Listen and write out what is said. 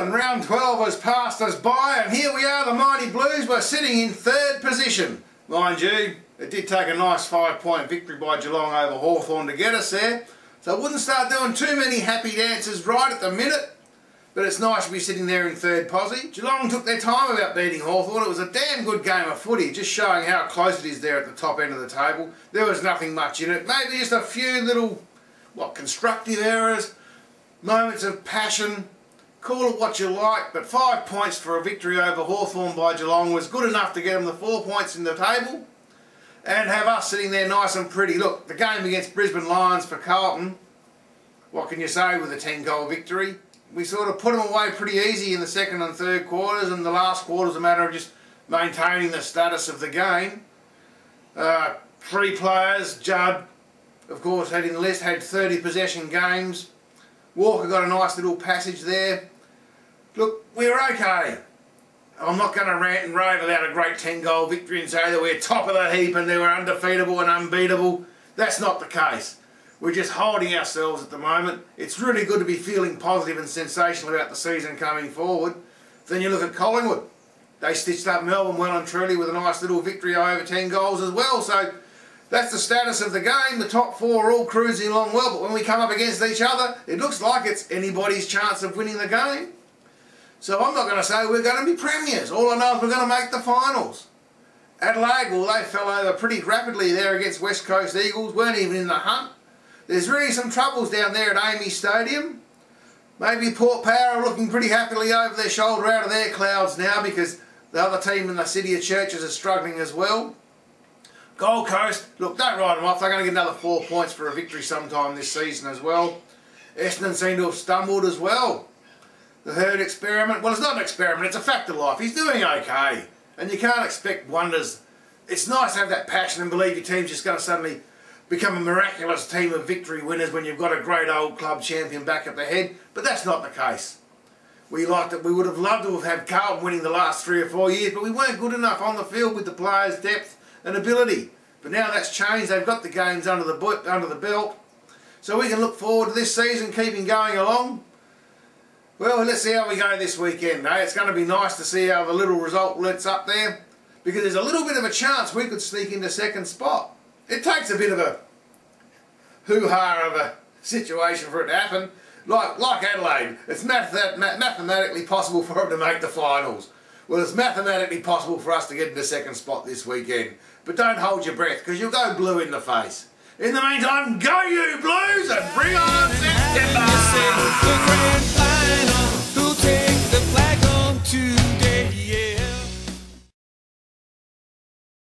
and round 12 has passed us by, and here we are, the mighty Blues. We're sitting in third position. Mind you, it did take a nice 5-point victory by Geelong over Hawthorn to get us there, so I wouldn't start doing too many happy dances right at the minute, but it's nice to be sitting there in third posse. Geelong took their time about beating Hawthorn. It was a damn good game of footy, just showing how close it is there at the top end of the table. There was nothing much in it, maybe just a few little, constructive errors, moments of passion. Call it what you like, but 5 points for a victory over Hawthorn by Geelong was good enough to get them the 4 points in the table and have us sitting there nice and pretty. Look, the game against Brisbane Lions for Carlton, what can you say with a 10-goal victory? We sort of put them away pretty easy in the second and third quarters, and the last quarter was a matter of just maintaining the status of the game. 3 players, Judd, of course, heading the list, had 30 possession games. Walker got a nice little passage there. Look, we're okay. I'm not going to rant and rave about a great 10-goal victory and say that we're top of the heap and they were undefeatable and unbeatable. That's not the case. We're just holding ourselves at the moment. It's really good to be feeling positive and sensational about the season coming forward. Then you look at Collingwood. They stitched up Melbourne well and truly with a nice little victory over 10 goals as well. So that's the status of the game. The top 4 are all cruising along well, but when we come up against each other, it looks like it's anybody's chance of winning the game. So I'm not going to say we're going to be premiers. All I know is we're going to make the finals. Adelaide, well, they fell over pretty rapidly there against West Coast Eagles, weren't even in the hunt. There's really some troubles down there at Amy Stadium. Maybe Port Power are looking pretty happily over their shoulder out of their clouds now because the other team in the City of Churches are struggling as well. Gold Coast, look, don't write them off. They're going to get another 4 points for a victory sometime this season as well. Essendon seem to have stumbled as well. The Herd experiment, well, it's not an experiment, it's a fact of life. He's doing okay, and you can't expect wonders. It's nice to have that passion and believe your team's just going to suddenly become a miraculous team of victory winners when you've got a great old club champion back at the head, but that's not the case. We would have loved to have had Carlton winning the last 3 or 4 years, but we weren't good enough on the field with the players' depth and ability. But now that's changed. They've got the games under the belt, so we can look forward to this season keeping going along. Well, let's see how we go this weekend. It's going to be nice to see how the little result lets up there, because there's a little bit of a chance we could sneak into second spot. It takes a bit of a hoo-ha of a situation for it to happen. Like Adelaide, it's mathematically possible for them to make the finals. Well, it's mathematically possible for us to get into second spot this weekend. But don't hold your breath, because you'll go blue in the face. In the meantime, go you Blues and bring on